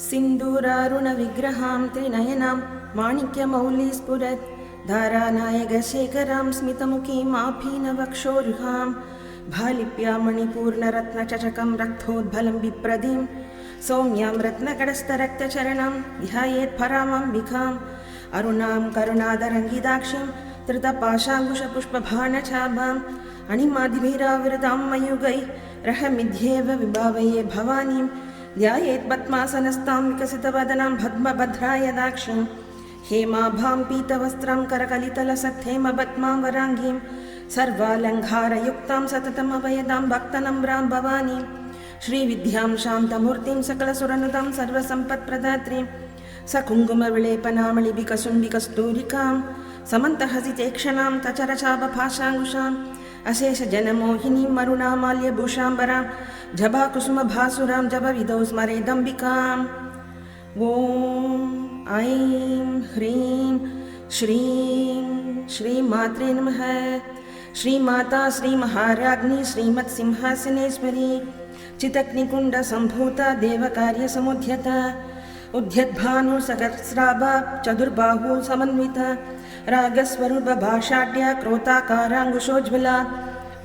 सिन्दूरारुणविग्रहां त्रिनयनां माणिक्यमौलिस्फुरत् धारानायकशेखरां स्मितमुखीम् आभीनवक्षोरुहां भालिप्या मणिपूर्णरत्नचषकं रक्तोद्भलं बिप्रदीं सौम्यां रत्नकटस्थरक्तचरणां ध्यायेत् परामम्बिकाम् अरुणां करुणादरङ्गिताक्षीं धृतपाशाङ्कुशपुष्पबाणचापाम् अणिमादिभिरावृतां मयूगैः रहमिध्येव विभावये भवानीं ध्यायेत् पद्मासनस्तां विकसितवदनां भद्मभद्रायदाक्षीं हेमाभां पीतवस्त्रां करकलितलसत्थेमपद्मां वराङ्गीं सर्वालङ्कारयुक्तां सततमभयदां भक्तनम्रां भवानीं श्रीविद्यां शान्तमूर्तिं सकलसुरनुतां सर्वसम्पत्प्रदात्रीं सकुङ्कुमविलेपनामलिबिकसुम्बिकस्तूरिकां समन्तहसितेक्षणां तचरचापपाशाङ्कुशाम् अशेषजनमोहिनीं मरुणामाल्यभूषाम्बरां जभाकुसुमभासुरां जपविधौ स्मरेदम्बिकाम् ॐ ऐं ह्रीं श्रीं श्रीमात्रे नमः। श्रीमाता श्रीमहाराज्ञी श्रीमत्सिंहासनेश्वरी चितग्निकुण्डसम्भूता देवकार्यसमुद्यता उद्यद्भानुसहस्राभा चतुर्बाहु समन्विता रागस्वरूपभाषाढ्या क्रोताकाराङ्कुशोज्ज्वला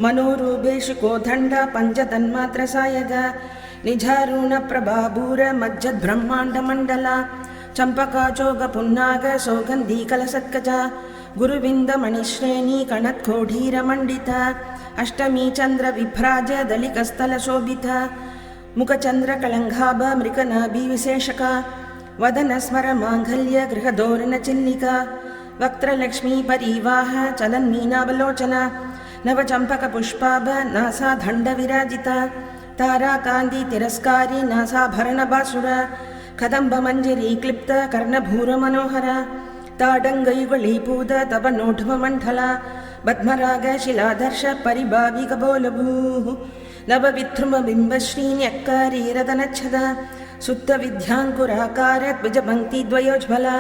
मनोरूपेषु कोदण्डा पञ्चतन्मात्रसायगा निजारुणप्रभाभूर मज्जद्ब्रह्माण्डमण्डला चम्पकाचोगपुन्नाग सौगन्धीकलसत्कजा गुरुविन्दमणिश्रेणी कणत्कोढीरमण्डिता अष्टमी चन्द्रविभ्राज दलिकस्थलशोभिता मुखचन्द्रकलङ्घाभ मृगनाभिविशेषका वदनस्मरमाङ्गल्य गृहधोरणचिल्लिका वक्त्रलक्ष्मी परीवाह चलन्मीनावलोचना नवचम्पकपुष्पाभ नासादण्डविराजिता ताराकान्ति तिरस्कारी नासाभरणभासुर कदम्बमञ्जरी क्लिप्त कर्णभूरमनोहरा ताडङ्गयुगलीपूत तव नोढुमण्डला पद्मरागशिलादर्श परिभाविकबोलभूः नवविध्रुमबिम्बश्रीन्यक्कारीरदनच्छदा सुप्तविद्याङ्कुराकार द्विजपङ्क्तिद्वयोज्ज्वला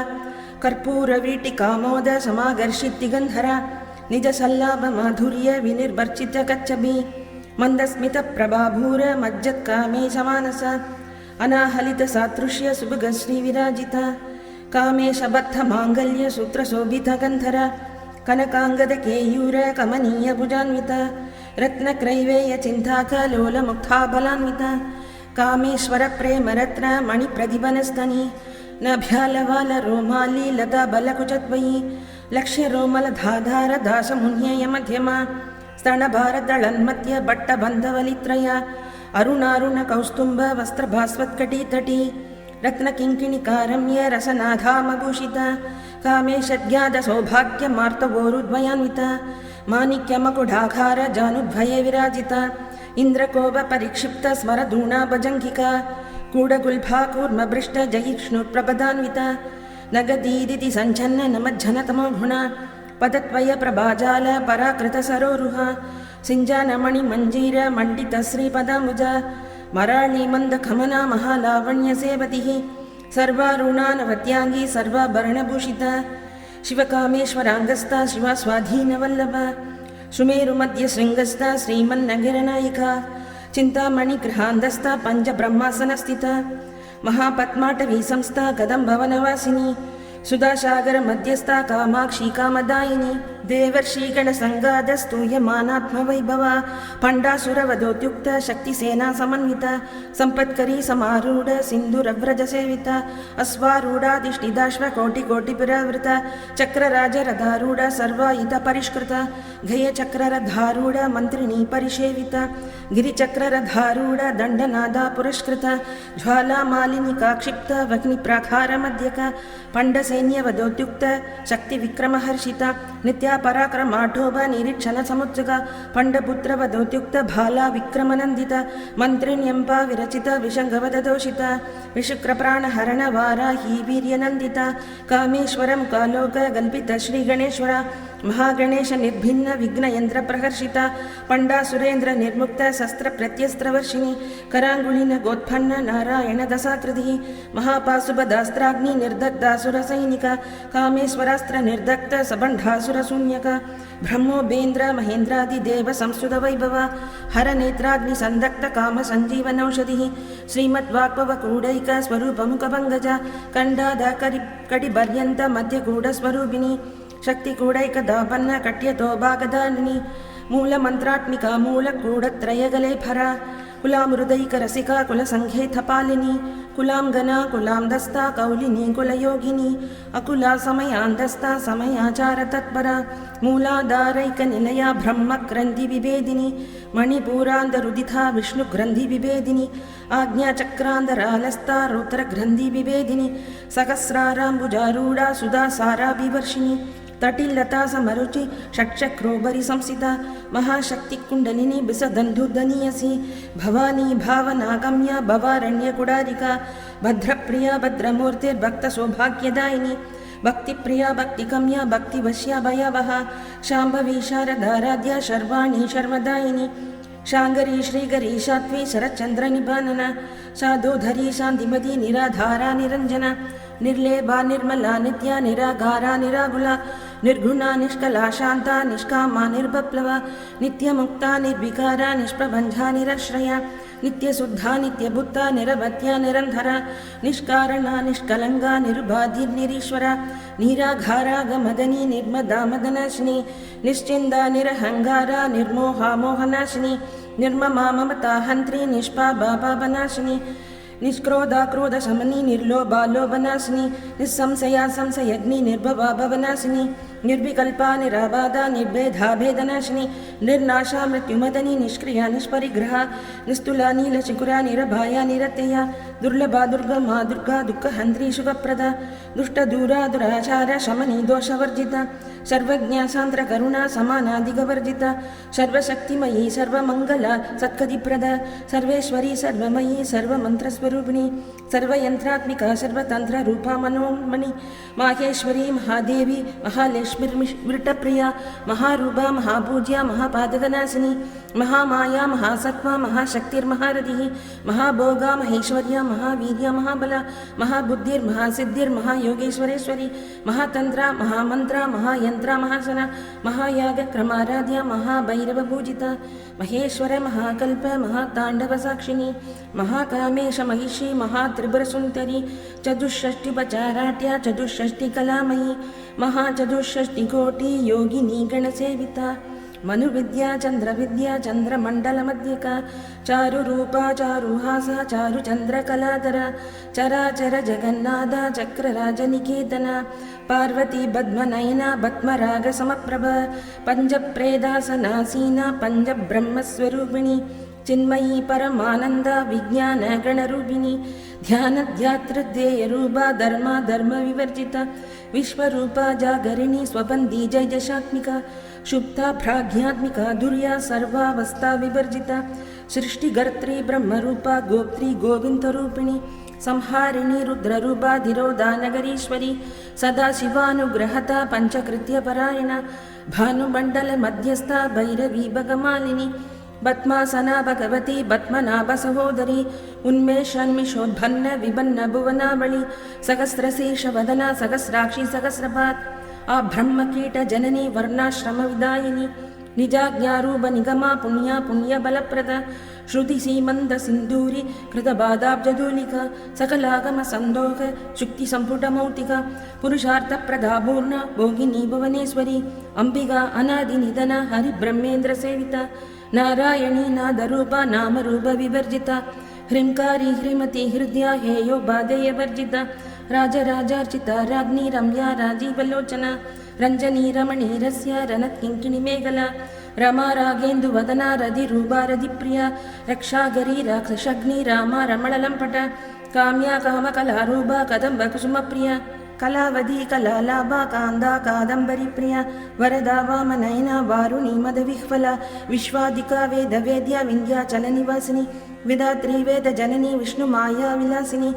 कर्पूरवीटिकामोद समाकर्षितिगन्धरा निजसल्लाभमाधुर्य विनिर्भर्चितकच्छबी मन्दस्मितप्रभाभूर मज्जत्कामे समानस अनाहलितसादृश्य सुभगश्रीविराजिता कामेशबद्धमाङ्गल्य सूत्रशोभितगन्धरा कनकाङ्गदकेयूर कमनीयभुजान्विता रत्नक्रैवेयचिन्ताकलोलमुक्ताबलान्विता कामेश्वरप्रेमरत्न मणिप्रतिभनस्तनी नभ्यालवालरोमाली लता बलकुचद्वयी लक्ष्यरोमलधाधार दासमुन्ययमध्यमा स्तनभारदळन्मध्य भट्टबन्धवलित्रया अरुणारुणकौस्तुम्भ वस्त्रभास्वत्कटीतटी रत्नकिङ्किणिकारम्य रसनाधामभूषिता कामेशज्ञातसौभाग्यमार्तवोरुद्वयान्विता माणिक्यमकुडाकार जानुद्वये विराजिता इन्द्रकोपपरिक्षिप्त स्मरधूणाभजङ्गिका कूडगुल्फा कूर्मभृष्ट जयिष्णुप्रपदान्विता नगदीदिति सञ्चन्न नमज्जनतमो गुणा पदत्वय प्रभाजाल पराकृतसरोरुहा सिञ्जानमणिमञ्जीर मण्डितश्रीपदाम्बुजा मराळीमन्दखमना महालावण्यसेवतिः सर्वारुणानवत्याङ्गी सर्वाभरणभूषिता शिवकामेश्वराङ्गस्था शिवस्वाधीनवल्लभा सुमेरुमध्यशृङ्गस्था श्रीमन्नगरनायिका चिन्तामणिगृहान्धस्था पञ्चब्रह्मासनस्थिता महापद्माटवी संस्था कदम्बवनवासिनी सुधासागरमध्यस्था कामाक्षी कामदायिनी देवर्षिगणसङ्गादस्तूयमानात्मवैभवा पण्डासुरवधोद्युक्त शक्तिसेना समन्विता सम्पत्करी समारूढ सिन्धुरव्रजसेविता अश्वारूढाधिष्ठिताश्वकोटिकोटिपुरावृता चक्रराजरथारूढ सर्वायुधपरिष्कृता गयचक्ररथारूढ मन्त्रिणी परिसेविता गिरिचक्ररथारूढ दण्डनादा पुरस्कृता ज्वालामालिनिका क्षिप्त वह्निप्राकारमध्यका पण्डसैन्यवधोद्युक्त शक्तिविक्रमहर्षिता नित्या पराक्रमाढोभ निरीक्षणसमुत्सुका पण्डपुत्रवधोद्युक्त भाला विक्रमनन्दिता मन्त्रिण्यम्पा विरचित विषङ्गवददोषिता विशुक्रप्राणहरण वाराही वीर्यनन्दिता कामेश्वरं कालोक कल्पित श्रीगणेश्वर महागणेश निर्भिन्न विघ्नयन्त्रप्रहर्षिता पण्डासुरेन्द्र निर्मुक्त शस्त्रप्रत्यस्त्रवर्षिणी कराङ्गुलिन गोत्पन्न नारायण दशाकृतिः महापाशुपदास्त्राग्नि निर्दग्धासुरसैनिका कामेश्वरास्त्र निर्दग्ध सबण्ढासुरशून्य सम्यक ब्रह्मोपेन्द्र महेन्द्रादिदेव संस्तुतवैभव हरनेत्राग्निसन्दग्धकामसञ्जीवनौषधिः श्रीमद्वाक्पवकूढैक स्वरूपमुखपङ्कज कण्डाधकटिपर्यन्त मध्यकूढस्वरूपिणी शक्तिकूढैकदापन्न कट्यतो भागधारिणी मूलमन्त्रात्मिका मूलकूढत्रयगलेफरा कुलामृदैकरसिका कुलसङ्घेथपालिनी कुलाङ्गना कुलान्दस्ता कौलिनी कुलयोगिनी अकुला समयान्दस्ता समयाचारतत्परा मूलाधारैकनिलया ब्रह्मग्रन्थिविभेदिनी मणिपूरान्दरुदिथा विष्णुग्रन्थिविभेदिनी आज्ञाचक्रान्तरालस्ता रुद्रग्रन्थिविभेदिनी सहस्राराम्बुजारूढा सुधासाराभिवर्षिणी तटिलता समरुचि षट्चक्रोबरि संसिता महाशक्तिकुण्डलिनी बिसदन्धुदनीयसी भवानी भावनागम्या भवारण्यकुडारिका भद्रप्रिया भद्रमूर्तिर्भक्तसौभाग्यदायिनी भक्तिप्रिया भक्तिगम्या भक्तिवश्या भयावहा शाम्भवी शारदाराध्या शर्वाणी शर्मदायिनी शाङ्गरी श्रीगरी सात्वी शरच्चन्द्रनिभानना साधोधरी शान्तिमती निराधारा निरञ्जना निर्लेपा निर्मला नित्या निरागारा निराकुला निर्गुणा निष्कला शान्ता निष्कामा निर्बप्लवा नित्यमुक्ता निर्विकारा निष्प्रभञ्जा निराश्रया नित्यशुद्धा नित्यबुद्धा निरवध्या निरन्धरा निष्कारणा निष्कलङ्गा निरुबाधिर्निरीश्वरा निराघारा गमदनी निर्मदा मदनाशिनी निश्चिन्दा निरहङ्गारा निर्मोहा मोहनाशिनी निर्ममा ममता हन्त्री निष्पापा पापनाशिनी निष्क्रोधा क्रोधशमनी निर्लोभा लोभनाशिनी निस्संशया संशयग्नि निर्भवा भवनाशिनी निर्विकल्पा निराबाधा निर्भेदा भेदनाशिनी निर्नाशा मृत्युमदनी निष्क्रिया निष्परिग्रहा निस्तुला नीलशिखुरा निरभाया निरत्यया दुर्लभा दुर्गमा दुर्गा दुःखहन्त्री शुभप्रदा दुष्टदूरा दुराचार शमनी दोषवर्जिता सर्वज्ञा सान्द्रकरुणा समानादिगवर्जिता सर्वशक्तिमयी सर्वमङ्गला सत्कतिप्रदा सर्वेश्वरी सर्वमयी सर्वमन्त्रस्वरूपिणी सर्वयन्त्रात्मिका सर्वतन्त्ररूपा मनोन्मणि माहेश्वरी महादेवी महालक्ष्मीर्मृतप्रिया महारूपा महापूज्या महापादकनाशिनी महामाया महासत्त्वा महाशक्तिर्महारथिः महाभोगा महेश्वर्या महावीर्या महाबला महाबुद्धिर्महासिद्धिर्महायोगेश्वरेश्वरी महातन्त्रा महामन्त्रा महायन्त्रा महासना महायागक्रमाराध्या महाभैरवपूजिता महेश्वर महाकल्प महाताण्डवसाक्षिणी महाकामेश महिषी महात्रिपुरसुन्दरी चतुष्षष्टिपचाराट्या चतुष्षष्टिकलामयी महाचतुष्षष्टिकोटि योगिनी गणसेविता मनुविद्या चन्द्रविद्या चन्द्रमण्डलमध्यका चारुरूपा चारुहासा चारुचन्द्रकलाधरा चराचर जगन्नाथा चक्रराजनिकेतना पार्वती पद्मनयना पद्मरागसमप्रभा पञ्चप्रेदासनासीना पञ्चब्रह्मस्वरूपिणी चिन्मयी परमानन्द विज्ञानगणरूपिणी ध्यानध्यातृध्येयरूपा धर्मा धर्मविवर्जिता विश्वरूपा जागरिणी स्वबन्धी जयजशात्मिका शुप्ता प्राज्ञात्मिका दुर्या सर्वावस्था विवर्जिता सृष्टिगर्त्री ब्रह्मरूपा गोप्त्री गोविन्दरूपिणी संहारिणी रुद्ररूपा धिरोधानगरीश्वरी सदाशिवानुग्रहता पञ्चकृत्यपरायणा भानुमण्डलमध्यस्था भैरवी भगमालिनी पद्मासना भगवती पद्मनाभ सहोदरी उन्मेषन्मिषोद्भन्न विभन्न भुवनावळि सहस्रशीर्षवदना सहस्राक्षी सहस्रपात् ब्रह्मकीट जननी वर्णाश्रमविदायिनी निजाज्ञारूप निगमा पुण्या पुण्यबलप्रदा श्रुति सीमन्द सिन्दूरी कृतबादाब्जधूलिका सकलागम सन्दोह शुक्ति संपुटमौक्तिका पुरुषार्थप्रदा पूर्ण भोगिनी भुवनेश्वरी अंबिका अनादिनिधना हरिब्रह्मेन्द्र सेविता नारायणी नादरूपा नामरूप विवर्जिता ह्रींकारी ह्रीमती हृदया हेयो बाधेयवर्जिता राजराजार्चिता राज्ञी रम्या राजीवलोचना रञ्जनी रमणीरस्य रनत्किङ्किणिमेखला रमा रागेन्दुवदना रधिरूपा रधिप्रिया रक्षागरी राक्षसग्नि रामा रमणलम्पट काम्या कामकलारूपा कदम्बकुसुमप्रिया कलावधी कलालाभा कान्दा कादम्बरीप्रिया वरदा वामनयना वारुणी मदविह्वला विश्वादिका वेदवेद्या विन्ध्याचलनिवासिनी विधात्री वेदजननी विष्णुमाया विलासिनी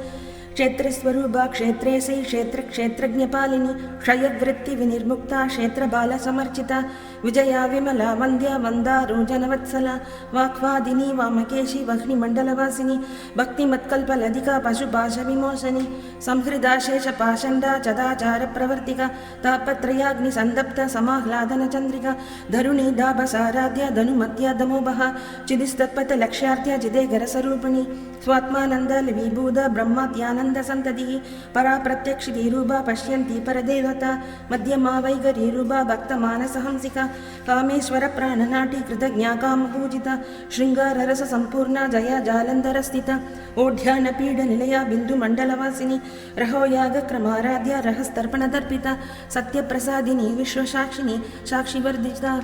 क्षेत्रस्वरूपा क्षेत्रेशी क्षेत्रक्षेत्रज्ञपालिनी क्षयवृत्तिविनिर्मुक्ता क्षेत्रबालसमर्चिता विजया विमला वन्द्या मन्दारोजनवत्सला वाक्वादिनी वामकेशी वह्निमण्डलवासिनी भक्तिमत्कल्पलधिका पशुपाशविमोचनी संहृदा शेषपाषण्डा चदाचारप्रवर्तिका तापत्रयाग्निसन्दप्ता समाह्लादनचन्द्रिका धरुणी दाभसाराध्या धनुमत्या दमोभः चिदिस्तत्पथलक्ष्यार्थ्या चिदेगरस्वरूपिणी स्वात्मानन्दलिविभूता ब्रह्मात्यानन्दसन्ततिः परा प्रत्यक्षितिरूपा पश्यन्ती परदेवता मध्यमा वैगरीरूपा भक्तमानसहंसिका कामेश्वरप्राणनाटी कृतज्ञा कामपूजिता शृङ्गाररससम्पूर्णा जया जालन्धरस्थिता ओढ्यानपीडनिलया बिन्दुमण्डलवासिनी रहोयागक्रमाराध्या रहस्तर्पणदर्पिता सत्यप्रसादिनी विश्वसाक्षिणी साक्षिवर्धिता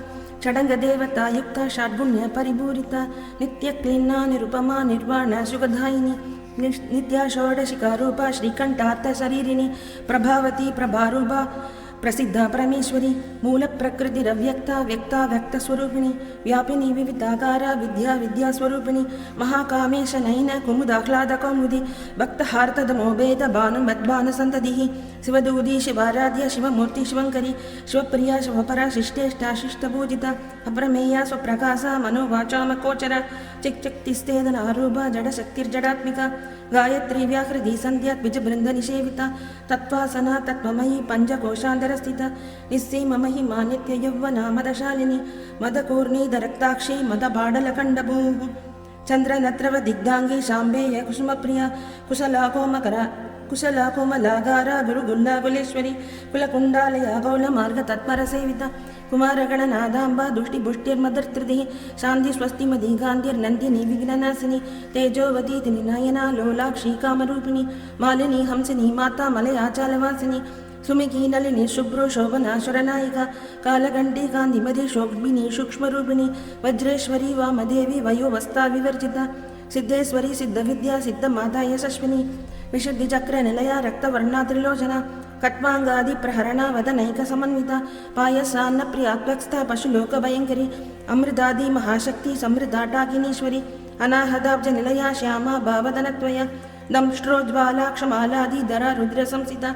षडङ्गदेवता युक्ता षड्गुण्यपरिपूरिता नित्यक्लीन्ना निरुपमा निर्वाणा सुखदायिनी नित्या षोडशिकारूपा श्रीकण्ठार्थशरीरिणी प्रभावती प्रभारूपा प्रसिद्धा परमेश्वरी मूलप्रकृतिरव्यक्ता व्यक्ता व्यक्तस्वरूपिणी व्यापिनी विविधाकारा विद्या विद्यास्वरूपिणी महाकामेश नयन कुमुदाह्लादकौमुदी भक्तहार्तदमोभेद भानुमद्भानुसन्ततिः शिवदूदी शिवाराध्य शिवमूर्ति शिवङ्करी शिवप्रिया शिवपरा शिष्टेष्टा शिष्टपूजिता अप्रमेया स्वप्रकाशा मनोवाचामकोचरा चिक्चक्तिस्तेदनारूपा जडशक्तिर्जडात्मिका गायत्री व्याहृति सन्ध्या द्विजबृन्दनिषेविता तत्त्वासना तत्त्वमयी पञ्चकोशान्तरस्थिता निस्सीममहिमा नित्ययौवना मदशालिनी मदकूर्णीदरक्ताक्षी मदबाडलकण्डभूः चन्द्रनत्रवदिग्धाङ्गी शाम्बेय कुसुमप्रिया कुशला कोमलागारा गुरुगुल्लाकुलेश्वरी कुलकुण्डालया गौलमार्गतत्परसेविता कुमारगणनादाम्बा दुष्टिपुष्टिर्मदर्तृतिः शान्ति स्वस्तिमती गान्धिर्नन्दिनी विघ्ननाशिनी तेजोवती त्रिनयना लोलाक्षी कामरूपिणी मालिनी हंसिनी माता मलयाचालवासिनी सुमिकी नलिनी शुभ्रो शोभना शरनायिका कालघण्टी कान्तिमती शोभिनी सूक्ष्मरूपिणी वज्रेश्वरी वामदेवी वयोवस्था विवर्जिता सिद्धेश्वरी सिद्धविद्या सिद्धमाता यशस्विनी विशुद्धिचक्रनिलया रक्तवर्णा त्रिलोचना कट्वाङ्गादिप्रहरणा वदनैकसमन्विता पायसान्नप्रियात्वक्स्था पशुलोकभयङ्करी अमृतादि महाशक्ति समृद्धाटाकिनीश्वरी अनाहदाब्जनिलया श्यामा भावदनत्वया दंष्ट्रोज्ज्वालाक्षमालादिधरा रुद्रसंसिता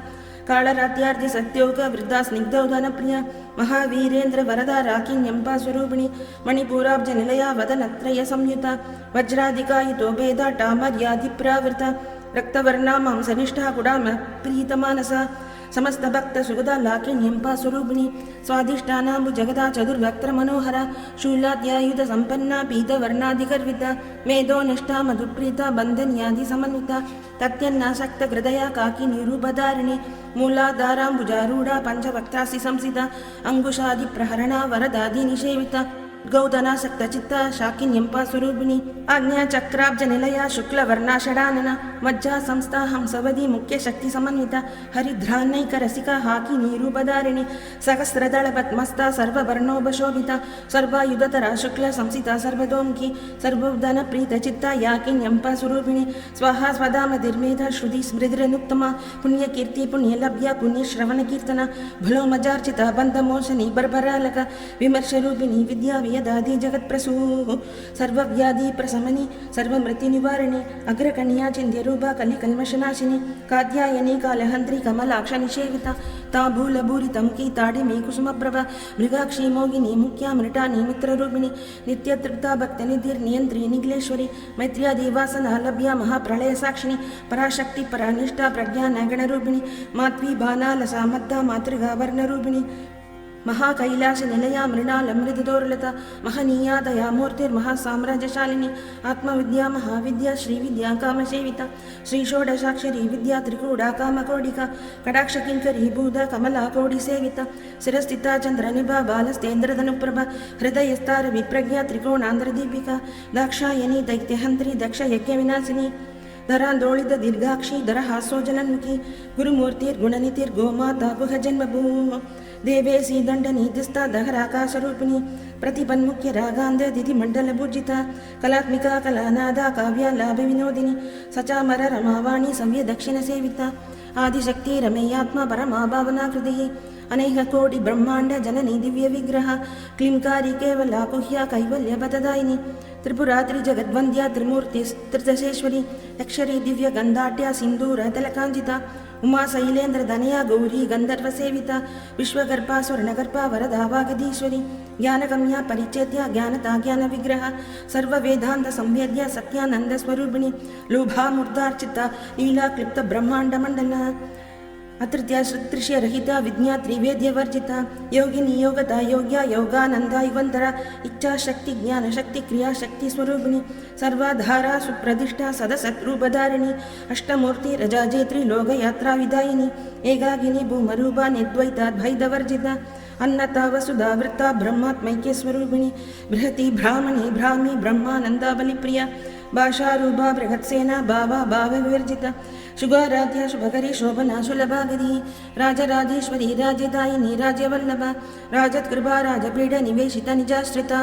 कालरात्यार्धि सत्योग वृद्धा स्निग्धौदनप्रिया महावीरेन्द्र वरदा राकिन्यम्बा स्वरूपिणी मणिपूराब्जनिलया वदनत्रय संयुता वज्राधिकायुतोभेदा टामर्याधिप्रावृता रक्तवर्णा मांसनिष्ठा कुडाम प्रीतमानसा समस्तभक्तसुगदा लाकिन्यम्बा स्वरूपिणी स्वादिष्टानाम्बुजगदा चतुर्वक्त्रमनोहरा शूलाद्यायुधसम्पन्ना पीतवर्णाधिगर्विता मेधोनिष्ठा मधुप्रीता बन्धन्यादिसमन्विता तत्यन्नासक्तहृदया काकिनीरूपधारिणी मूलाधाराम्बुजारूढा पञ्चवक्त्रासि संसिता अङ्कुशादिप्रहरणा वरदादिनिषेविता गौदनासक्तचित्ता शाकिन्यम्बा स्वरूपिणी आज्ञाचक्राब्जनिलया शुक्लवर्णा षडानना मज्जा संस्था हंसवदी मुख्यशक्तिसमन्विता हरिध्रान्नैकरसिका हाकिनीरूपधारिणी सहस्रदलपद्मस्था सर्ववर्णोपशोभिता सर्वायुधतरा शुक्लसंसिता सर्वतोमुखी सर्वोदनप्रीतचित्ता याकिन्यम्बा स्वरूपिणी स्वाहा स्वधामधिर्मेधा श्रुति स्मृतिरनुत्तमा पुण्यकीर्ति पुण्यलभ्या पुण्यश्रवणकीर्तना भलोमजार्चिता बन्धमोचनी बर्बरालका विमर्शरूपिणी विद्या यदादि जगत्प्रसूः सर्वव्याधि प्रशमनी सर्वमृत्युनिवारिणी अग्रकन्या चिन्त्यरूपा कलिकल्मषनाशिनी कात्यायनी कालहन्त्री कमलाक्षनिषेविता ताम्बूलभूरितमुखी ताडिमी कुसुमप्रभा मृगाक्षी मोगिनी मुख्या मृटानी मित्ररूपिणी नित्यतृप्ता भक्तनिधिर्नियन्त्री निखिलेश्वरी मैत्र्यादिवासना लभ्या महाप्रलयसाक्षिणी पराशक्ति परानिष्ठा प्रज्ञानगणरूपिणी मात्वी बानालसा मद्दा मातृगा वर्णरूपिणी महाकैलासनिलया मृणालमृदुदोर्लता महनीया दयामूर्तिर्महासाम्राज्यशालिनी आत्मविद्या महाविद्या श्रीविद्या कामसेविता श्रीषोडशाक्षरी विद्या त्रिकूटा कामकोडिका कटाक्षकिङ्करी भूता कमलाकोटिसेविता शिरस्थिता चन्द्रनिभा बालस्तेन्द्रधनुप्रभा हृदयस्तार विप्रज्ञा त्रिकोणान्तरदीपिका दाक्षायणी दैत्यहन्त्री दक्षयज्ञविनाशिनी धरान्दोलित दीर्घाक्षी धरहासोजनन्मुखी गुरुमूर्तिर्गुणनितिर्गोमाता गुहजन्मभूः देवेशी दण्डनीतिस्था दहराकाशरूपिणी प्रतिपन्मुख्य रागान्ध दितिमण्डलभूजिता कलात्मिका कलानादा काव्यालाभविनोदिनी सचामर रमावाणी सव्यदक्षिणसेविता आदिशक्ति रमेयात्मा परमा भावनाकृतिः अनेक कोटि ब्रह्मांड जननी दिव्य विग्रह क्लींकारी केवला कुह्या कैवल्य पददायिनी त्रिपुरा त्रिजगद्वन्द्या त्रिमूर्ति त्रिदशेश्वरी अक्षरी दिव्य गंधाट्या सिंदूर तलकांजिता उमा शैलेन्द्र धनया गौरी गंधर्व सेविता विश्वगर्भा स्वर्णगर्भा वरदा वागधीश्वरी ज्ञानगम्या परिचेत्या ज्ञानता ज्ञान विग्रह सर्व वेदांत संवेद्या सत्यानंद स्वरूपिणी लोभा मूर्धार्चिता लीला क्लिप्त ब्रह्मांड मंडल अतृत्या श्रुतृष्य रहिता विज्ञा त्रिवेद्य वर्जिता योगिनी योगता योग्या योगानंदा युवंतरा इच्छा शक्ति ज्ञान शक्ति क्रिया शक्ति स्वरूपिणी सर्वाधारा सुप्रदिष्टा सदसत्रूपधारिणी अष्टमूर्ति रजाजेत्री लोकयात्रा विदायिनी एकाकिनी भूमरूपा निर्द्वैता द्वैतवर्जिता अन्नता वसुधा वृत्ता ब्रह्मात्मैक्य स्वरूपिणी बृहति ब्राह्मणी ब्राह्मी ब्रह्मानंदा बलिप्रिया भाषारूपा बृहत्सेना भावा भाव विवर्जिता शुभाराध्या शुभकरी शोभना सुलभागरी राजराजेश्वरी राजदायिनी राजवल्लभा राजत्कृपा राजपीठ निवेशिता निजाश्रिता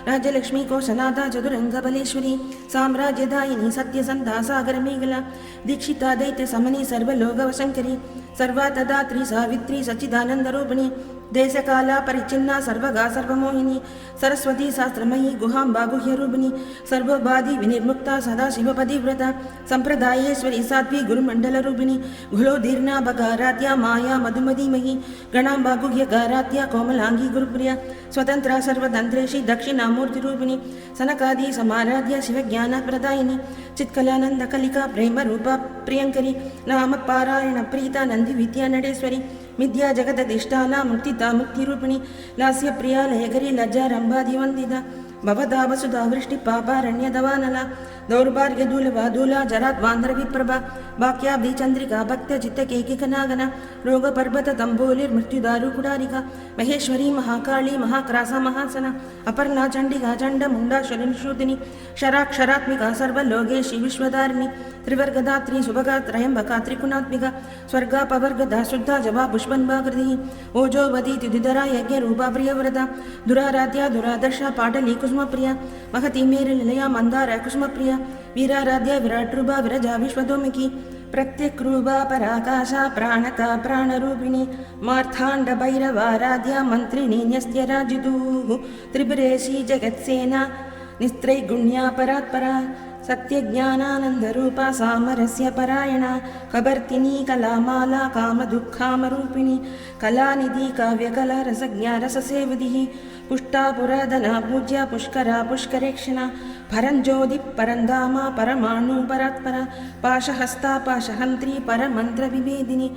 राजलक्ष्मी कोशनाथा चतुरंगबलेश्वरी साम्राज्यदायिनी सत्यसंधा सागरमेघला दीक्षिता दैत्य समनी सर्वलोकवशंकरी सर्वातदात्री सावित्री सच्चिदानंदरूपिणी देशकाला परिचिन्ना सर्वगा सर्वमोहिनी सरस्वती शास्त्रमयी गुहांबा गुह्यरूपिणी सर्वोपाधि विनिर्मुक्ता सदा शिवपतिव्रता संप्रदायेश्वरी साध्वी गुरुमंडलरूपिणी घुलोदीर्णा बगाराध्या माया मधुमतीमयी गणांबा गुह्यगाराध्या कोमलांगी गुरुप्रिया स्वतंत्रा सर्वतंत्रेशी दक्षिणामूर्तिरूपिणी सनकादि समाराध्या शिवज्ञानप्रदायिनी चित्कलानंद कलिका प्रेम रूपा प्रियंकरी नाम पारायण प्रीता नंदी विद्या नडेश्वरी मिथ्या जगदधिष्ठाना मुक्तिता मुक्तिरूपिणी लास्य प्रिया लयगरी लज्जा रंभादिवंदिता भवदा वसुधा वृष्टि पापारण्यदवानला दौर्भाग्य दूला जराद्वांध्र विप्रभा वाक्याब्धि चंद्रिका भक्त चित्त केकिकनागना रोग पर्वत तंबोलिर्मृत्युदारु कुडारिका महेश्वरी महाकाली महाक्रासा महासना अपर्णा चंडिका चंड मुंडाश्वरी श्रुतिनी शराक्षरात्मिका सर्वलोकेशी विश्वधारिणी त्रिवर्गदात्री शुभगा त्रयंबका त्रिकुणात्मिका स्वर्गा पवर्गदा शुद्धा जवा पुष्पन्भाकृति ओजोवती तिदिधरा यज्ञ रूपा प्रियव्रता दुराराध्या दुरादर्शा पाटली कुसुमप्रिया महती मेरु निलया मंदार कुसुमप्रिया वीराराध्या विराट रूपा विरजा विश्वदोमुखी प्रत्यक्रूपा पराकाशा प्राणका प्राणरूपिणी मार्थांड भैरवाराध्या मंत्रिणी न्यस्त्यराजितुः त्रिपुरेशी जगत्सेना निस्त्रैगुण्या परात्परा सत्यज्ञानानंदरूपा सामरस्य परायणा कबर्तिनी कलामाला कामदुःखामरूपिणी कलानिधि काव्यकला रसज्ञा रससेवधिः पुष्टा पुराधना पूज्या पुष्करा पुष्करेक्षणा परञ्ज्योति परन्धामा परमाणु परात्परा पाशहस्ता पाशहन्त्री परमन्त्रविभेदिनी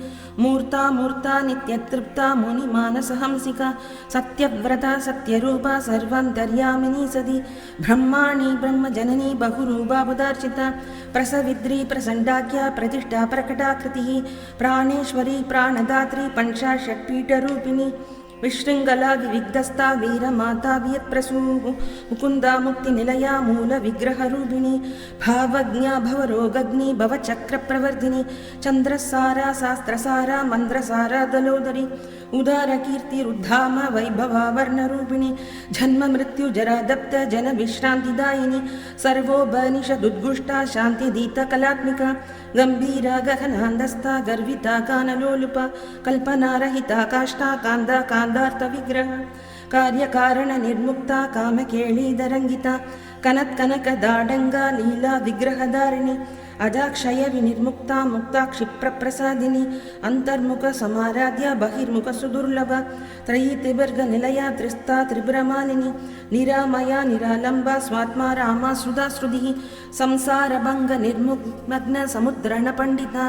मूर्ता मूर्ता नित्यतृप्ता मुनिमानसहंसिका सत्यव्रता सत्यरूपा सर्वान्तर्यामिनी सदी ब्रह्माणि ब्रह्मजननी बहुरूपा बुधार्चिता प्रसविद्री प्रसण्डाख्या प्रतिष्ठा प्रकटाकृतिः प्राणेश्वरी प्राणदात्री पंचा षट्पीठरूपिणी विशृंखला विविग्धस्ता वीरमाता वियत्प्रसूः मुकुंदा मुक्तिनिलया मूल विग्रहरूपिणी भावज्ञा भवरोगग्नि भवचक्रप्रवर्धिनी चन्द्रसारा शास्त्रसारा मन्द्रसारा दलोदरी उदारकीर्तिरुद्धाम वैभवावर्णरूपिणी जन्म मृत्यु जरादप्त जन विश्रान्तिदायिनी सर्वोपनिषदुद्गुष्टा शान्तिदीतकलात्मिका गंभीरा गहनान्दस्था गर्विता कानलोलुपा कल्पनारहिता काष्ठा कान्दा कान्दार्थविग्रह कार्यकारण निर्मुक्ता कामकेळीदरङ्गिता कनत्कनकदाडङ्गा लीला विग्रहधारिणी अजाक्षय विनिर्मुक्ता मुक्ता क्षिप्रप्रसादिनी अंतर्मुख समाराध्या बहिर्मुख सुदुर्लभा त्रयी त्रिवर्ग निलया त्रिस्ता त्रिपुरमालिनी निरामया निरालंबा स्वात्मा रामा श्रुता श्रुतिः संसार भंग निर्मुग्न समुद्रण पंडिता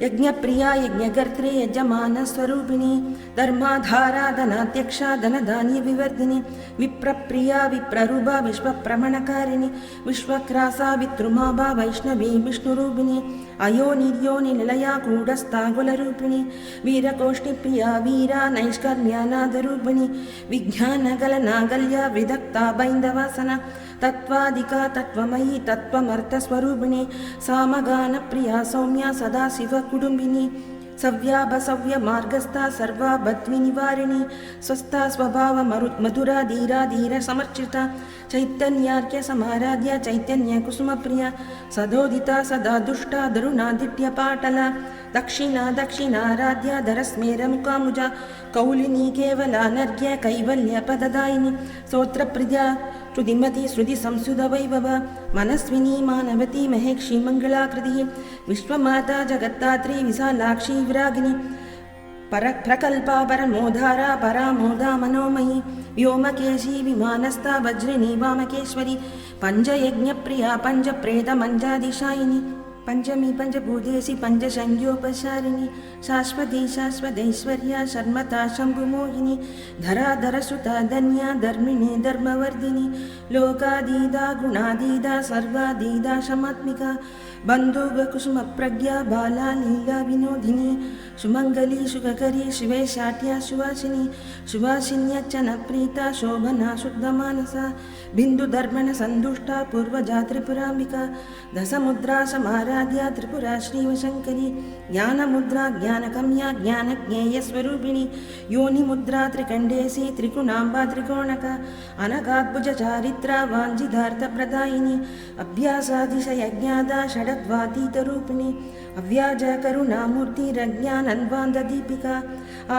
यज्ञप्रिया यज्ञकर्त्री यजमान स्वरूपिणी धर्माधारा धनाध्यक्षा धनधान्य विवर्धिनी विप्रप्रिया विप्ररूपा विश्वप्रमणकारिणी विश्वक्रासा विद्रुमाभा वैष्णवी विष्णुरूपिणी अयोनिर्योनि निलया कूटस्था कुलरूपिणी वीरकोष्ठिप्रिया वीरा नैष्कर्म्यानादरूपिणी विज्ञानगलनागल्या विदग्धा बैन्दवासना तत्त्वादिका तत्त्वमयी तत्त्वमर्थस्वरूपिणी सामगानप्रिया सौम्या सदाशिव कुटुंबिनी सव्याभसव्य मार्गस्था सर्वाबद्विनिवारिणी स्वस्था स्वभाव मधुरा धीरा धीर समर्चिता चैतन्यार्क्य समाराध्या चैतन्य कुसुमप्रिया सदोदिता सदा दुष्टा दरुणादित्य पाटला दक्षिणा दक्षिणाराध्या धरस्मेरमुकामुजा कौलिनी केवलानर्घ्य कैवल्यपददायिनी स्तोत्रप्रिया श्रुतिमती श्रुतिसंस्युतवैभव मनस्विनी मानवती महेक्षी मङ्गलाकृतिः विश्वमाता जगत्तात्री विशालाक्षी विरागिनी प्रकल्पा परमोधारा परामोदा मनोमयी व्योमकेशी विमानस्था वज्रिणी वामकेश्वरी पञ्चयज्ञप्रिया पञ्चप्रेतमञ्जादिशायिनी पञ्चमी पञ्चभूतेशी पञ्चशङ्ख्योपचारिणी शाश्वती शाश्वतैश्वर्या शर्मता शम्भुमोहिनी धराधरसुता धन्या धर्मिणी धर्मवर्धिनी लोकादीदा गुणादीदा सर्वादीदा शमात्मिका बन्धुकुसुमप्रज्ञा बाला लीला विनोदिनी सुमङ्गली सुखकरी शिवे शाट्या सुवासिनी सुवासिन्यच्चनप्रीता शोभना शुद्धमानसा बिन्दुधर्मण सन्दुष्टा पूर्वजा त्रिपुराम्बिका दशमुद्रा समाराध्या त्रिपुरा श्रीवशङ्करी ज्ञानमुद्रा ज्ञानकम्या ज्ञानज्ञेयस्वरूपिणी योनिमुद्रा त्रिकण्डेशी त्रिकुणाम्बा त्रिकोणका अनगाद्भुजचारित्रा वाञ्छितार्थप्रदायिनी अभ्यासातिशयज्ञादा षडद्वातीतरूपिणी अव्याजकरुणामूर्तिरज्ञानन्वान्ददीपिका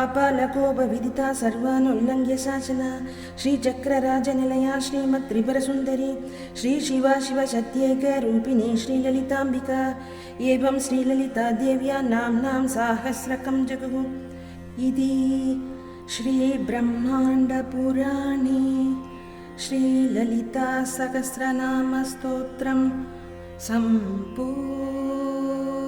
आपालकोपविदिता सर्वानुल्लङ्घ्य शासना श्रीचक्रराजनिलया श्रीमत्त्रिपुरसुन्दरी श्रीशिवा शिवशक्त्यैकरूपिणी श्रीललिताम्बिका एवं श्रीललितादेव्या नाम्नां साहस्रकं जगुः इति श्रीब्रह्माण्डपुराणे श्रीललितासहस्रनामस्तोत्रं सम्पूर्णम्।